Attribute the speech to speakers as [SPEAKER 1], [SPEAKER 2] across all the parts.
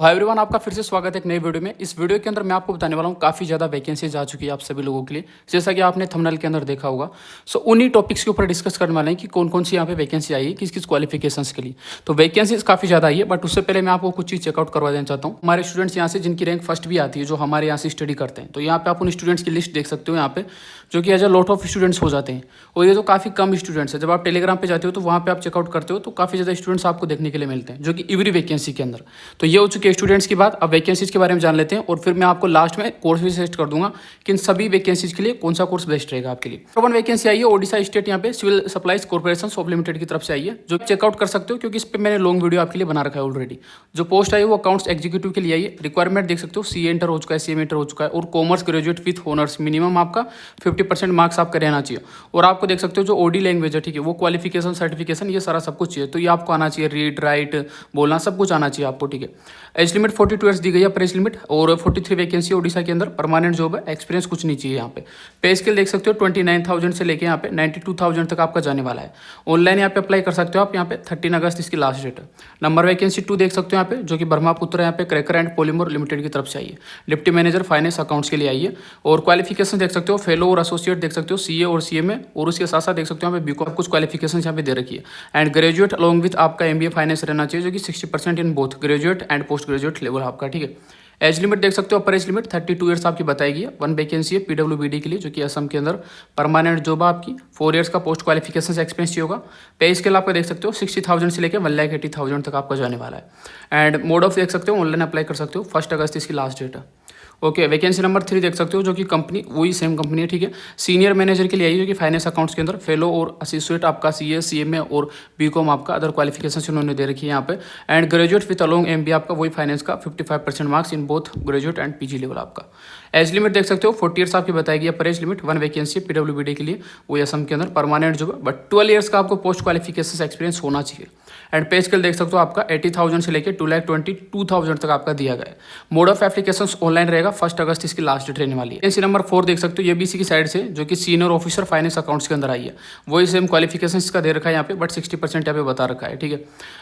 [SPEAKER 1] Hi everyone, आपका फिर से स्वागत है एक नई वीडियो में। इस वीडियो के अंदर मैं आपको बताने वाला हूँ काफ़ी ज़्यादा वैकेंसीज आ चुकी है आप सभी लोगों के लिए, जैसा कि आपने थंबनेल के अंदर देखा होगा। सो उन्हीं टॉपिक्स के ऊपर डिस्कस करने वाले हैं कि कौन कौन सी यहाँ पे वैकेंसी आई है, किस किस क्वालिफिकेशंस के लिए। तो वैकेंसीज काफ़ी ज़्यादा आई है, बट उससे पहले मैं आपको कुछ चीज़ चेकआउट करवा देना चाहता हूँ। हमारे स्टूडेंट्स यहाँ से जिनकी रैंक फर्स्ट भी आती है, जो हमारे यहाँ से स्टडी करते हैं, तो यहाँ पे आप उन स्टूडेंट्स की लिस्ट देख सकते हो यहाँ पे, जो कि as a lot of students हो जाते हैं। और ये तो काफ़ी कम स्टूडेंट्स है। जब आप टेलीग्राम पे जाते हो तो वहाँ पे आप चेकआउट करते हो तो काफ़ी ज़्यादा स्टूडेंट्स आपको देखने के लिए मिलते हैं, जो कि एवरी वैकेंसी के अंदर। तो ये हो चुकी है स्टूडेंट्स की बात। अब वैकेंसीज के बारे में जान लेते हैं और फिर मैं आपको लास्ट में कोर्स भी सजेस्ट कर दूंगा कि इन सभी वैकेंसीज के लिए कौन सा कोर्स बेस्ट रहेगा आपके लिए। नंबर 1 वैकेंसी आई है ओडिशा स्टेट यहाँ पे civil supplies corporation of limited की तरफ से आई है, जो चेकआउट कर सकते हो क्योंकि इस पर मैंने लॉन्ग वीडियो आपके लिए बना रखा है ऑलरेडी। जो पोस्ट आई है वो अकाउंट्स एग्जीक्यूटिव के लिए आई है। रिक्वायरमेंट देख सकते हो, सी एंटर हो चुका है, सी एंटर हो चुका है और commerce graduate with honours. Minimum आपका 50% मार्क्स आपका रहना चाहिए। और आपको देख सकते हो जो ओडी लैंग्वेज है, ठीक है, वो क्वालिफिकेशन सर्टिफिकेशन ये सारा सब कुछ चाहिए। तो ये आपको आना चाहिए, रीड राइट बोलना सब कुछ आना चाहिए आपको, ठीक है। एज लिमिट 42 ईयर्स दी गई है, पर एज लिमिट, और 43 वैकेंसी ओडिशा के अंदर। परमानेंट जॉब है, एक्सपीरियंस कुछ नहीं चाहिए यहाँ पे। पे स्केल देख सकते हो 29,000 से लेके यहाँ पे 92,000 तक आपका जाने वाला है। ऑनलाइन यहाँ पे अप्लाई कर सकते हो आप। यहाँ पे 13 अगस्त इसकी लास्ट डेट है। नंबर वैकेंसी 2 देख सकते हो यहाँ पे, जो कि ब्रह्मपुत्र यहाँ पे क्रैकर एंड पॉलीमर लिमिटेड की तरफ से आई है। डिप्टी मैनेजर फाइनेंस अकाउंट्स के लिए आई है। और क्वालिफिकेशन देख सकते हो, फेलो और एसोसिएट देख सकते हो, सीए और सीएमए, और उसके साथ साथ देख सकते हो यहाँ पे बीकॉम कुछ क्वालिफिकेशन यहाँ पे दे रखी है। एंड ग्रेजुएट अलॉन्ग विथ आपका एमबीए फाइनेंस रहना चाहिए, जो कि 60% in both graduate and post graduate level आपका, ठीक है। एज लिमिट देख सकते हो, अपर एज लिमिट 32 ईयर्स आपकी बताई गई है। 1 वैकेंसी है पीडब्ल्यूबीडी के लिए, जो कि असम के अंदर। परमानेंट जॉब आपकी 4 ईयर्स का पोस्ट क्वालिफिकेशन से एक्सपीरियंस चाहिए होगा। पे स्केल आपका देख सकते हो 60,000 से लेकर 1,80,000 तक आपका जाने वाला है। एंड मोड ऑफ देख सकते हो, ऑनलाइन अप्लाई कर सकते हो। 1 अगस्त इसकी लास्ट डेट है। ओके, वैकेंसी नंबर 3 देख सकते हो, जो कि कंपनी वही सेम कंपनी है, ठीक है। सीनियर मैनेजर के लिए आई है, जो कि फाइनेंस अकाउंट्स के अंदर। फेलो और एसोसिएट आपका सीए सीएमए और बीकॉम आपका अदर क्वालिफिकेशन उन्होंने दे रखी है यहाँ पे। And graduate with along MBA आपका वही फाइनेंस का 55% marks in both graduate and PG level आपका। एज लिमिट देख सकते हो 40 ईयर्स आपकी बताई गई है, पर एज लिमिट। 1 वैकेंसी पीडब्ल्यूबीडी के लिए, वही असम के अंदर। परमानेंट जो है, बट 12 ईयर्स का आपको पोस्ट क्वालिफिकेशन एक्सपीरियंस होना चाहिए। एंड पे स्केल देख सकते हो आपका 80,000 से लेकर 2,22,000 तक आपका दिया गया है। मोड ऑफ एप्लीकेशन ऑनलाइन रहेगा। 1 अगस्त इसकी लास्ट डेट रहने वाली है। वैकेंसी नंबर 4 देख सकते हो, ये भी इसी की साइड से, जो कि सीनियर ऑफिसर फाइनेंस अकाउंट्स के अंदर आई है। वही सेम क्वालिफिकेशन इसका दे रखा है यहाँ पे, बट 60% यहाँ पे बता रखा है, ठीक है।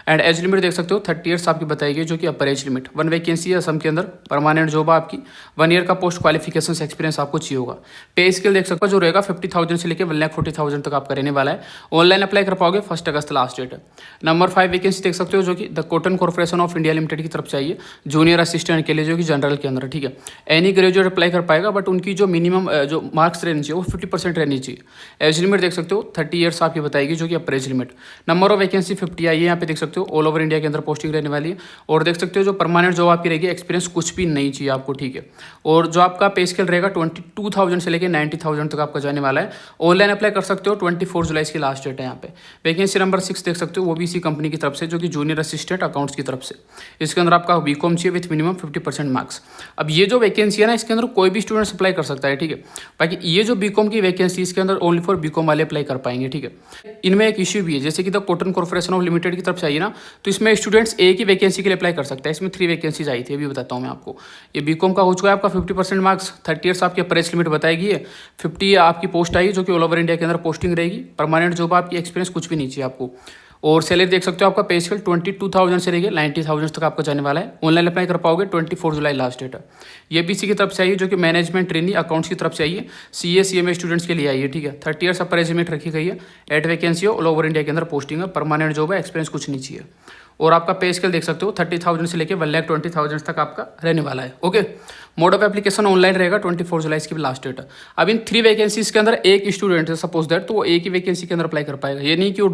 [SPEAKER 1] एंड एज लिमिट देख सकते हो 30 ईयर्स आपकी बताई गई, जो कि अपर एज लिमिट। 1 वैकेंसी है असम के अंदर। परमानेंट जॉब आपकी। 1 ईयर का पोस्ट क्वालिफिकेशन एक्सपीरियंस आपको चाहिए होगा। पे स्केल देख सकते हो, जो रहेगा 50,000 से लेकर 1,40,000 तक आपका रहने वाला है। ऑनलाइन अप्लाई कर पाओगे। 1 अगस्त लास्ट डेट है। नंबर 5 वैकेंसी देख सकते हो, जो कि the cotton corporation of India limited की तरफ चाहिए, जूनियर असिस्टेंट के लिए, जो कि जनरल के अंदर, ठीक है। एनी ग्रेजुएट अप्लाई कर पाएगा, बट उनकी जो मिनिमम जो मार्क्स रहनी चाहिए वो 50% रहनी चाहिए। एज लिमिट देख सकते हो 30 ईयर्स आपकी बताएगी, जो कि अपर age limit. Number of vacancy 50 आई है यहाँ पे देख सकते हो। ऑल ओवर इंडिया के अंदर पोस्टिंग रहने वाली है। और देख सकते हो जो परमानेंट जॉब आपकी रहेगी, एक्सपीरियंस कुछ भी नहीं चाहिए आपको, ठीक है। और जो आपका पे स्केल रहेगा 22,000 से लेकर 90,000 तक आपका जाने वाला है। ऑनलाइन अप्लाई कर सकते हो। 24 जुलाई की लास्ट डेट है यहाँ पे। वैकेंसी नंबर 6 देख सकते हो, वो भी इसी कंपनी की तरफ से, जो कि जूनियर असिस्टेंट अकाउंट्स की तरफ से। इसके अंदर आपका बीकॉम चाहिए विथ मिनिमम 50% मार्क्स। अब ये जो वैकेंसी है ना, इसके अंदर कोई भी स्टूडेंट अप्लाई कर सकता है, ठीक है। बाकी ये जो बीकॉम की वैकेंसी, इसके अंदर ओनली फॉर बीकॉम वाले अप्लाई कर पाएंगे, ठीक है। इनमें एक इश्यू भी है, जैसे कि the cotton corporation of limited की तरफ से आई है ना, तो इसमें स्टूडेंट्स एक ही वैकेंसी के लिए अप्लाई कर सकता है। इसमें 3 वैकेंसीज आई थी, अभी बताता हूँ मैं आपको। ये बीकॉम का हो चुका है आपका 50% मार्क्स। 30 ईयर्स आपके अपर एज लिमिट बताएगी है। 50 आपकी पोस्ट आई, जो कि ऑल ओवर इंडिया के अंदर पोस्टिंग रहेगी। परमानेंट जॉब आपकी, एक्सपीरियंस कुछ भी नहीं चाहिए आपको। और सैलरी देख सकते हो, आपका पे स्केल 22,000 से लेकर 90,000 तक आपका जाने वाला है। ऑनलाइन अप्लाई कर पाओगे। 24 जुलाई लास्ट डेट है। ये भी इसी की तरफ से आई है, जो कि मैनेजमेंट ट्रेनी अकाउंट्स की तरफ से आई है। सीए सीएमए स्टूडेंट्स के लिए आई है, ठीक है। 30 ईयर्स अपर एज लिमिट रखी गई है। 8 वैकेंसी ऑल ओवर इंडिया के अंदर पोस्टिंग है। परमानेंट जॉब है, एक्सपीरियंस कुछ नहीं चाहिए। और आपका पे स्केल देख सकते हो 30,000 से लेकर 1,20,000 तक आपका रहने वाला है, okay. Mode of application online रहेगा। 24 जुलाई की भी लास्ट डेट है। अब इन 3 वैकेंसीज के अंदर एक स्टूडेंट है सपोज दैट, तो वो एक ही वैकेंसी के अंदर अप्लाई कर पाएगा। ये नहीं कि वो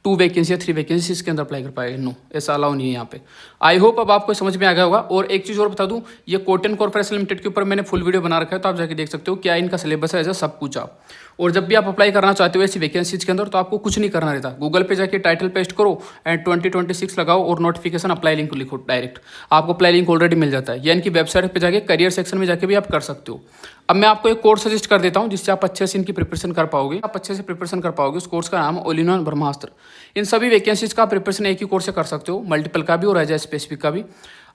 [SPEAKER 1] 2 वैकेंसी या 3 वैकेंसी इसके अंदर अप्लाई कर पाएगा। नो, ऐसा अलाउ नहीं है यहाँ पे। आई होप अब आपको समझ में आ गया होगा। और एक चीज़ और बता दूँ, ये कॉटन कॉर्पोरेशन लिमिटेड के ऊपर मैंने फुल वीडियो बना रखा है, तो आप जाके देख सकते हो क्या इनका सिलेबस है, ऐसा सब कुछ आप। और जब भी आप अप्लाई करना चाहते हो ऐसी वैकेंसीज के अंदर, तो आपको कुछ नहीं करना रहता। गूगल पे जाके टाइटल पेस्ट करो एंड 2026 लगाओ और नोटिफिकेशन अप्लाई लिंक लिखो डायरेक्ट। आपको अप्लाई लिंक ऑलरेडी मिल जाता है, यानी कि वेबसाइट पे जाके करियर सेक्शन में जाके भी आप कर सकते हो। अब मैं आपको एक कोर्स सजेस्ट कर देता हूँ, जिससे आप अच्छे से इनकी प्रिपरेशन कर पाओगे। आप अच्छे से प्रिपरेशन कर पाओगे। उस कोर्स का नाम है ऑल इन वन ब्रह्मास्त्र। इन सभी वैकेंसीज का प्रिपरेशन एक ही कोर्स से कर सकते हो, मल्टीपल का भी और एज ए स्पेसिफिक का भी।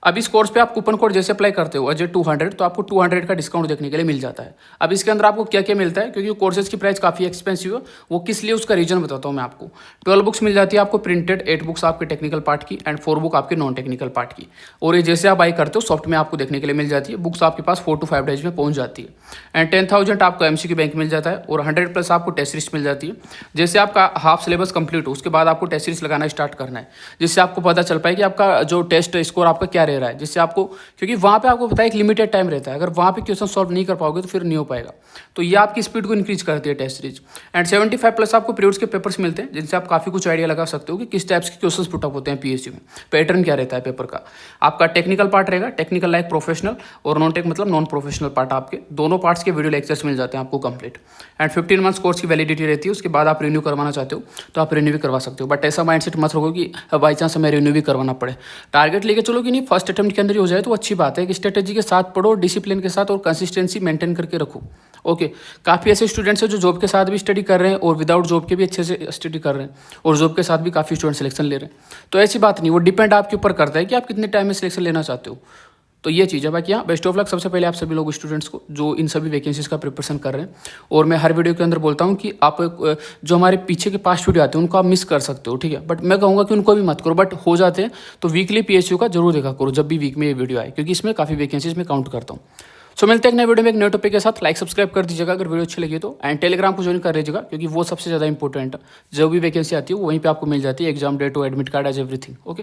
[SPEAKER 1] अब इस कोर्स पे आप कूपन कोड जैसे अप्लाई करते हो अजय 200, तो आपको 200 का डिस्काउंट देखने के लिए मिल जाता है। अब इसके अंदर आपको क्या क्या मिलता है, क्योंकि कोर्सेज की प्राइस काफ़ी एक्सपेंसिव है, वो किस लिए उसका रीजन बताता हूँ मैं आपको। 12 बुक्स मिल जाती है आपको प्रिंटेड, 8 बुक्स आपके टेक्निकल पार्ट की एंड 4 बुक आपके नॉन टेक्निकल पार्ट की। और ये जैसे आप बाई करते हो सॉफ्ट में आपको देखने के लिए मिल जाती है, बुक्स आपके पास 4 to 5 डेज में पहुंच जाती है। एंड 10,000 आपको MCQ बैंक मिल जाता है और 100+ आपको टेस्ट सीरीज मिल जाती है। जैसे आपका हाफ सिलेबस कंप्लीट हो उसके बाद आपको टेस्ट सीरीज लगाना स्टार्ट करना है, जिससे आपको पता चल पाए कि आपका जो टेस्ट स्कोर आपका क्या रह रहा है, जिससे आपको, क्योंकि वहाँ पे आपको पता है एक लिमिटेड टाइम रहता है, अगर वहाँ पे क्वेश्चन सॉल्व नहीं कर पाओगे तो फिर नहीं हो पाएगा। तो ये आपकी स्पीड को इंक्रीज करती है टेस्ट सीरीज। एंड 75+ आपको पीरियड्स के पेपर्स मिलते हैं, जिनसे आप काफ़ी कुछ आइडिया लगा सकते हो कि किस टाइप्स के क्वेश्चंस पुट अप होते हैं PSU में, पैटर्न क्या रहता है पेपर का। आपका टेक्निकल पार्ट रहेगा, टेक्निकल लाइक प्रोफेशनल, और नॉन टेक मतलब नॉन प्रोफेशनल पार्ट, आपके दोनों पार्ट्स के वीडियो लेक्चर्स मिल जाते हैं आपको कंप्लीट। एंड 15 मंथ्स कोर्स की वैलिडिटी रहती है, उसके बाद आप रिन्यू करवाना चाहते हो तो आप रिन्यू भी करवा सकते हो। बट ऐसा माइंडसेट मत रखो कि बाई चांस हमें रिन्यू भी करवाना पड़े। टारगेट लेके चलो कि नहीं, फर्स्ट अटेम्प्ट के अंदर ही हो जाए तो अच्छी बात है। कि स्ट्रेटेजी के साथ पढ़ो, डिसिप्लिन के साथ, और कंसिस्टेंसी मेंटेन करके रखो। ओके, काफ़ी ऐसे स्टूडेंट्स हैं जो जॉब के साथ भी स्टडी कर रहे हैं और विदाउट जॉब के भी अच्छे से स्टडी कर रहे हैं, और जॉब के साथ भी काफ़ी स्टूडेंट सिलेक्शन ले रहे हैं। तो ऐसी बात नहीं, वो डिपेंड आपके ऊपर करता है कि आप कितने टाइम में सिलेक्शन लेना चाहते हो। तो ये चीज़ है। बाकी हाँ, बेस्ट ऑफ लक सबसे पहले आप सभी लोग स्टूडेंट्स को जो इन सभी वैकेंसीज का प्रिपरेशन कर रहे हैं। और मैं हर वीडियो के अंदर बोलता हूँ कि आप जो हमारे पीछे के पास्ट वीडियो आते हैं उनको आप मिस कर सकते हो, ठीक है। बट मैं कहूँगा कि उनको भी मत करो, बट हो जाते हैं तो वीकली PSU का जरूर देखा करो जब भी वीक में ये वीडियो आए, क्योंकि इसमें काफ़ी वैकेंसीज में काउंट करता हूँ। सो मिलते हैं एक नए वीडियो में एक नए टॉपिक के साथ। लाइक सब्सक्राइब कर दीजिएगा अगर वीडियो अच्छी लगी तो, एंड टेलीग्राम को ज्वाइन कर लीजिएगा, क्योंकि वो सबसे ज़्यादा इंपॉर्टेंट है। जो भी वैकेंसी आती है वो वहीं पे आपको मिल जाती है, exam date, admit card, as everything. Okay.